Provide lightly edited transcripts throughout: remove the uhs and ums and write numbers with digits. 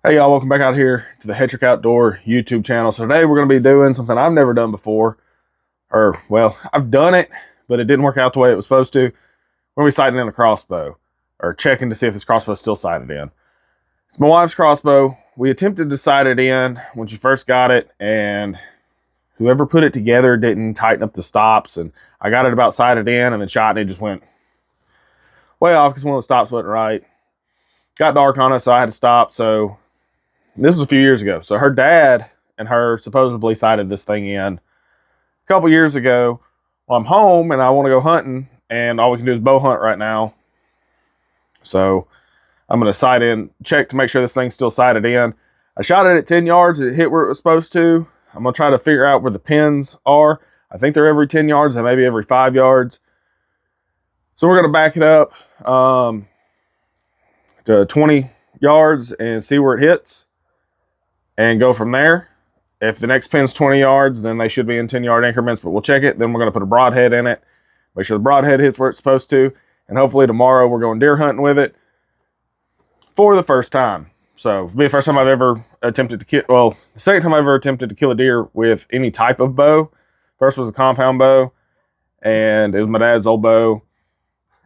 Hey y'all, welcome back out here to the Hetrick Outdoor YouTube channel. So today we're going to be doing something I've never done before. Or, well, I've done it, but it didn't work out the way it was supposed to. We're going to be sighting in a crossbow, or checking to see if this crossbow is still sighted in. It's my wife's crossbow. We attempted to sight it in when she first got it, and whoever put it together didn't tighten up the stops, and I got it about sighted in and then shot, and it just went way off because one of the stops wasn't right. Got dark on us, so I had to stop, so this was a few years ago. So her dad and her supposedly sighted this thing in a couple years ago. Well, I'm home and I want to go hunting, and all we can do is bow hunt right now. So I'm going to sight in, check to make sure this thing's still sighted in. I shot it at 10 yards. It hit where it was supposed to. I'm going to try to figure out where the pins are. I think they're every 10 yards and maybe every 5 yards. So we're going to back it up to 20 yards and see where it hits, and go from there. If the next pin's 20 yards, then they should be in 10-yard increments, but we'll check it. Then we're going to put a broadhead in it, make sure the broadhead hits where it's supposed to, and hopefully tomorrow we're going deer hunting with it for the first time. So it'll be the first time I've ever attempted to kill, well, the second time I've ever attempted to kill a deer with any type of bow. First was a compound bow, and it was my dad's old bow.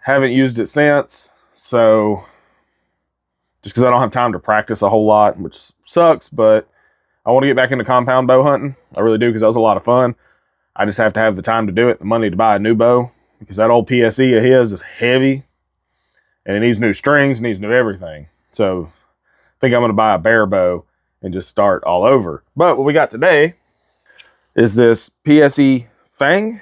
Haven't used it since, so just because I don't have time to practice a whole lot, which sucks, but I want to get back into compound bow hunting. I really do, because that was a lot of fun. I just have to have the time to do it, the money to buy a new bow, because that old PSE of his is heavy, and it needs new strings, it needs new everything. So I think I'm going to buy a bare bow and just start all over. But what we got today is this PSE Fang,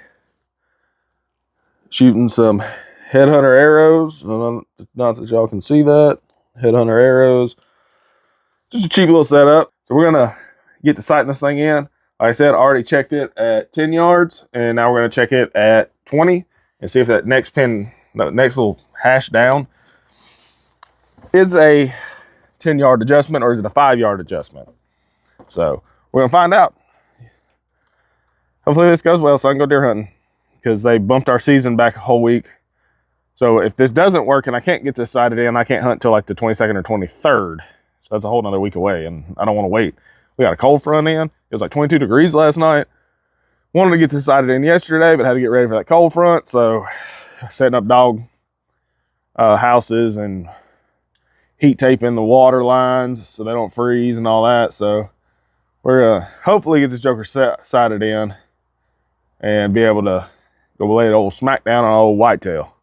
shooting some headhunter arrows. Not that y'all can see that. Headhunter arrows. Just a cheap little setup. So we're going to get to sighting this thing in. Like I said, I already checked it at 10 yards, and now we're going to check it at 20 and see if that next pin, that next little hash down, is a 10-yard adjustment or is it a 5-yard adjustment. So we're going to find out. Hopefully this goes well so I can go deer hunting, because they bumped our season back a whole week. So if this doesn't work and I can't get this sighted in, I can't hunt till like the 22nd or 23rd. So that's a whole nother week away, and I don't want to wait. We got a cold front in. It was like 22 degrees last night. Wanted to get this sighted in yesterday, but had to get ready for that cold front. So setting up dog houses and heat taping the water lines so they don't freeze and all that. So we're going to hopefully get this joker sighted in and be able to go lay an old smack down on an old whitetail.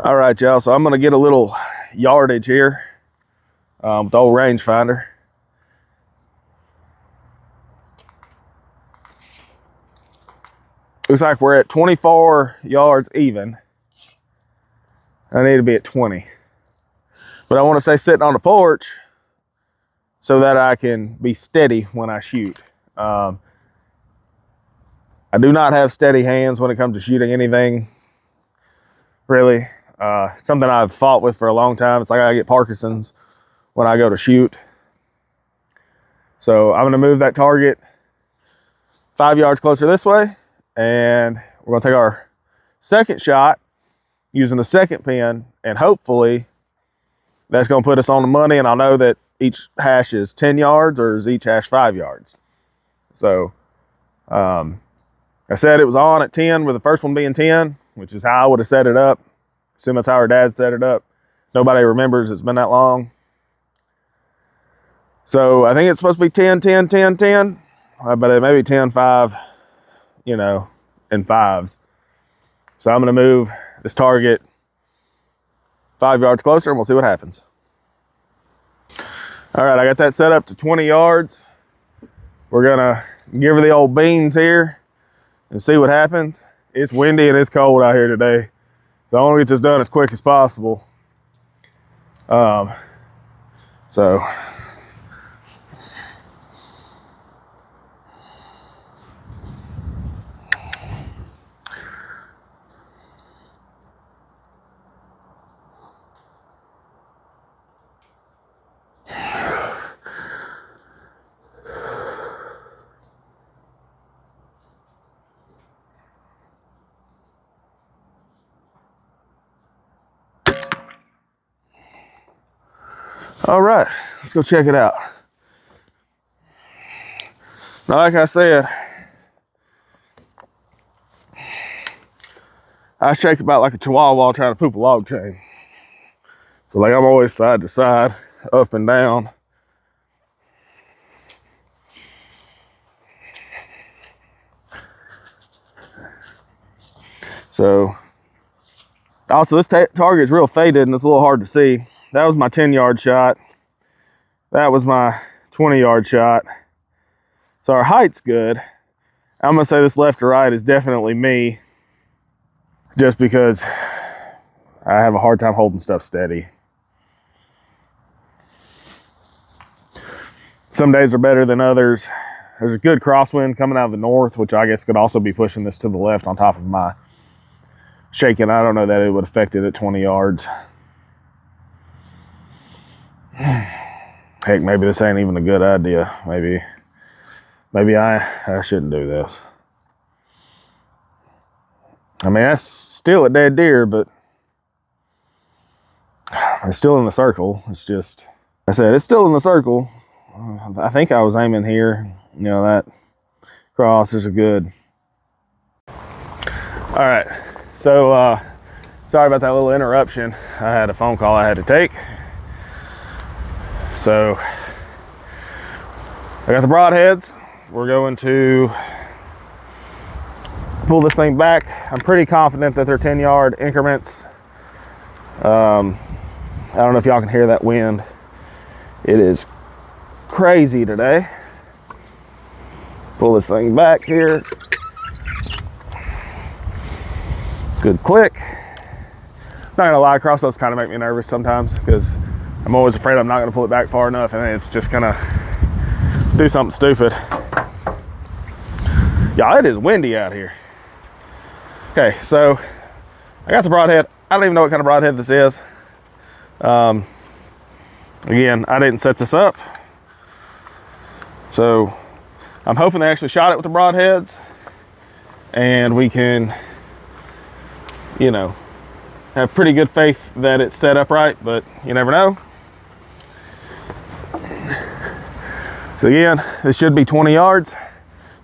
All right, y'all. So I'm going to get a little yardage here with the old rangefinder. Looks like we're at 24 yards even. I need to be at 20. But I want to stay sitting on the porch so that I can be steady when I shoot. I do not have steady hands when it comes to shooting anything, really. Something I've fought with for a long time. It's like I get Parkinson's when I go to shoot. So I'm going to move that target 5 yards closer this way, and we're going to take our second shot using the second pin, and hopefully that's going to put us on the money, and I'll know that each hash is 10 yards or is each hash 5 yards. So I said it was on at 10 with the first one being 10, which is how I would have set it up. Assume that's how our dad set it up. Nobody remembers it's been that long. So I think it's supposed to be 10, 10, 10, 10, but it may be 10, 5, you know, in fives. So I'm going to move this target 5 yards closer, and we'll see what happens. All right, I got that set up to 20 yards. We're going to give her the old beans here and see what happens. It's windy and it's cold out here today. So I want to get this done as quick as possible. So All right, let's go check it out. Now, like I said, I shake about like a chihuahua trying to poop a log chain. So like I'm always side to side, up and down. So, also this target is real faded and it's a little hard to see. That was my 10-yard shot. That was my 20-yard shot. So our height's good. I'm gonna say this left to right is definitely me, just because I have a hard time holding stuff steady. Some days are better than others. There's a good crosswind coming out of the north, which I guess could also be pushing this to the left on top of my shaking. I don't know that it would affect it at 20 yards. Heck, maybe this ain't even a good idea. Maybe I shouldn't do this. I mean, that's still a dead deer, but it's still in the circle. It's just, I said, it's still in the circle. I think I was aiming here. You know, that cross is a good. All right, so sorry about that little interruption. I had a phone call I had to take. So I got the broadheads. We're going to pull this thing back. I'm pretty confident that they're 10-yard increments. I don't know if y'all can hear that wind. It is crazy today. Pull this thing back here. Good click. Not gonna lie, crossbows kind of make me nervous sometimes because I'm always afraid I'm not gonna pull it back far enough and it's just gonna do something stupid. Y'all, it is windy out here. Okay, so I got the broadhead. I don't even know what kind of broadhead this is. Again, I didn't set this up. So I'm hoping they actually shot it with the broadheads and we can, you know, have pretty good faith that it's set up right, but you never know. So again, this should be 20 yards.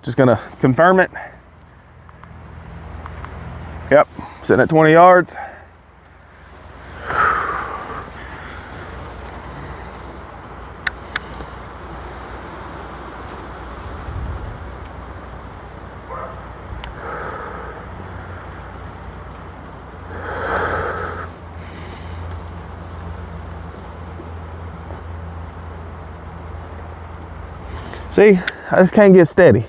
Just gonna confirm it. Yep, sitting at 20 yards. See, I just can't get steady.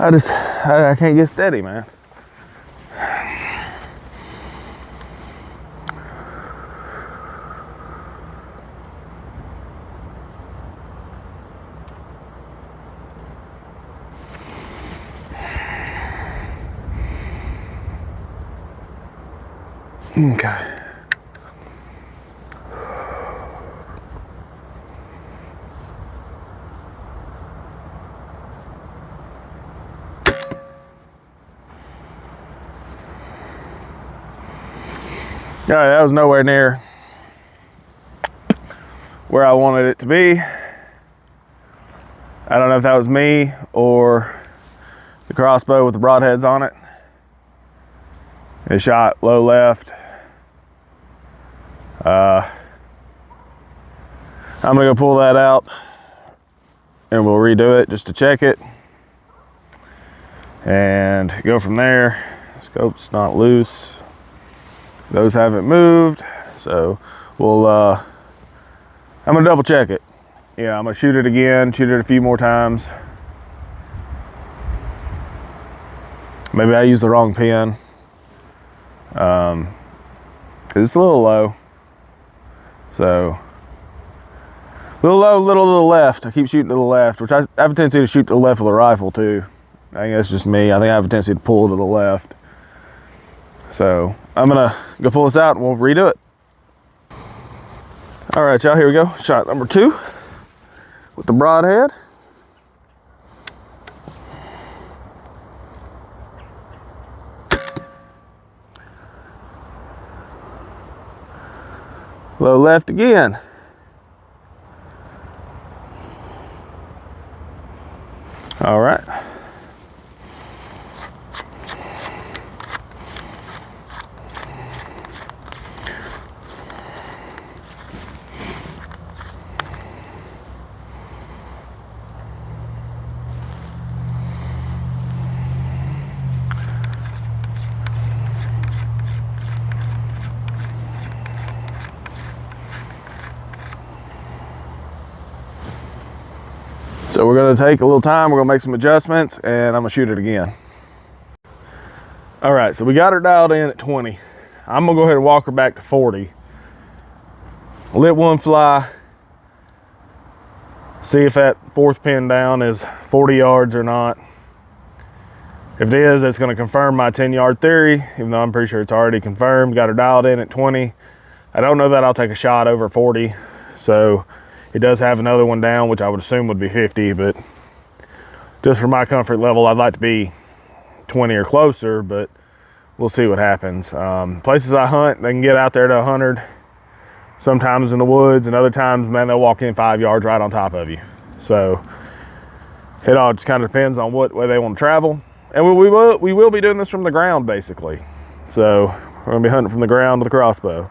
I can't get steady, man. Okay. All right, that was nowhere near where I wanted it to be. I don't know if that was me or the crossbow with the broadheads on it. It shot low left. I'm gonna go pull that out and we'll redo it just to check it and go from there. Scope's not loose. Those haven't moved, so we'll I'm gonna double check it. Yeah, I'm gonna shoot it again, shoot it a few more times. Maybe I used the wrong pin, because it's a little low. So Little low, little to the left. I keep shooting to the left, which I have a tendency to shoot to the left with a rifle too. I think that's just me. I think I have a tendency to pull to the left. So I'm gonna go pull this out and we'll redo it. All right, y'all, here we go. Shot number 2 with the broadhead. Low left again. All right. So we're gonna take a little time, we're gonna make some adjustments, and I'm gonna shoot it again. All right, so we got her dialed in at 20. I'm gonna go ahead and walk her back to 40. Lit one fly, see if that 4th pin down is 40 yards or not. If it is, it's gonna confirm my 10-yard theory, even though I'm pretty sure it's already confirmed. Got her dialed in at 20. I don't know that I'll take a shot over 40, so it does have another one down, which I would assume would be 50, but just for my comfort level, I'd like to be 20 or closer, but we'll see what happens. Places I hunt, they can get out there to 100, sometimes in the woods, and other times, man, they'll walk in 5 yards right on top of you. So it all just kind of depends on what way they want to travel. And we will be doing this from the ground, basically. So we're gonna be hunting from the ground with a crossbow.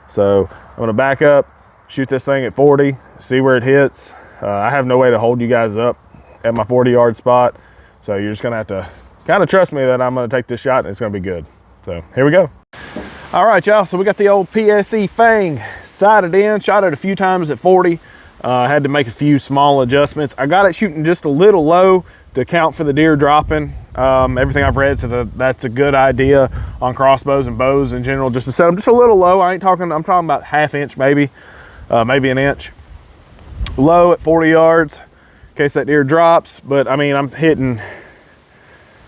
So I'm gonna back up, shoot this thing at 40, see where it hits. I have no way to hold you guys up at my 40-yard spot. So you're just gonna have to kind of trust me that I'm gonna take this shot and it's gonna be good. So here we go. All right, y'all, so we got the old PSE Fang sighted in, shot it a few times at 40. I had to make a few small adjustments. I got it shooting just a little low to account for the deer dropping. Everything I've read said that's a good idea on crossbows and bows in general, just to set them just a little low. I'm talking about ½ inch maybe. Maybe an inch low at 40 yards in case that deer drops. But I mean, I'm hitting,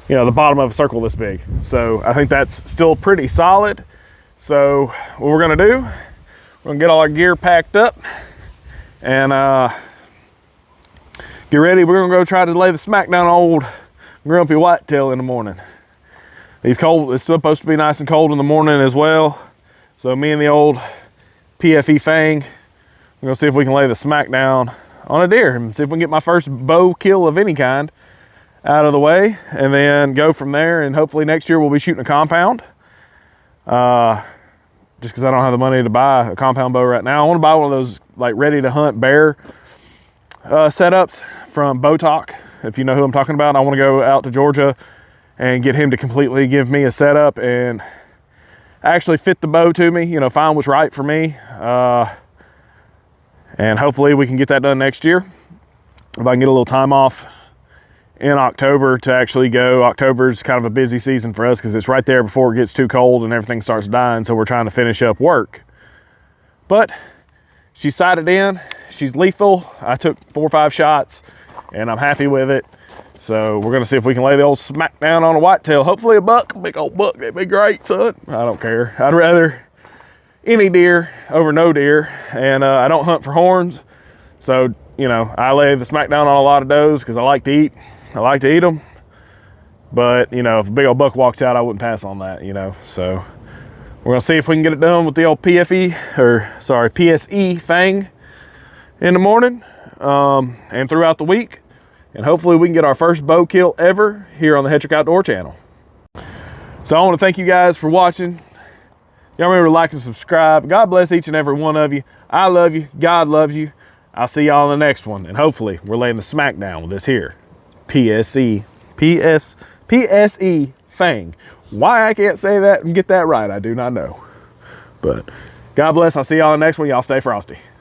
you know, the bottom of a circle this big. So I think that's still pretty solid. So what we're gonna do, we're gonna get all our gear packed up and get ready. We're gonna go try to lay the smack down on old grumpy whitetail in the morning. It's supposed to be nice and cold in the morning as well. So me and the old PFE Fang, we're gonna see if we can lay the smack down on a deer and see if we can get my first bow kill of any kind out of the way, and then go from there. And hopefully next year we'll be shooting a compound. Just because I don't have the money to buy a compound bow right now. I want to buy one of those like ready to hunt bear setups from Bow Talk. If you know who I'm talking about, I want to go out to Georgia and get him to completely give me a setup and actually fit the bow to me, you know, find what's right for me. And hopefully we can get that done next year. If I can get a little time off in October to actually go. October's kind of a busy season for us because it's right there before it gets too cold and everything starts dying. So we're trying to finish up work. But she's sighted in, she's lethal. I took 4 or 5 shots and I'm happy with it. So we're gonna see if we can lay the old smack down on a whitetail. Hopefully a buck, a big old buck, that'd be great, son. I don't care. I'd rather any deer over no deer. And I don't hunt for horns. So, you know, I lay the smack down on a lot of does because I like to eat. I like to eat them. But, you know, if a big old buck walks out, I wouldn't pass on that, you know. So we're gonna see if we can get it done with the old PSE Fang in the morning and throughout the week. And hopefully we can get our first bow kill ever here on the Hetrick Outdoor channel. So I want to thank you guys for watching. Y'all remember to like and subscribe. God bless each and every one of you. I love you. God loves you. I'll see y'all in the next one. And hopefully we're laying the smack down with this here PSE Fang. Why I can't say that and get that right, I do not know. But God bless. I'll see y'all in the next one. Y'all stay frosty.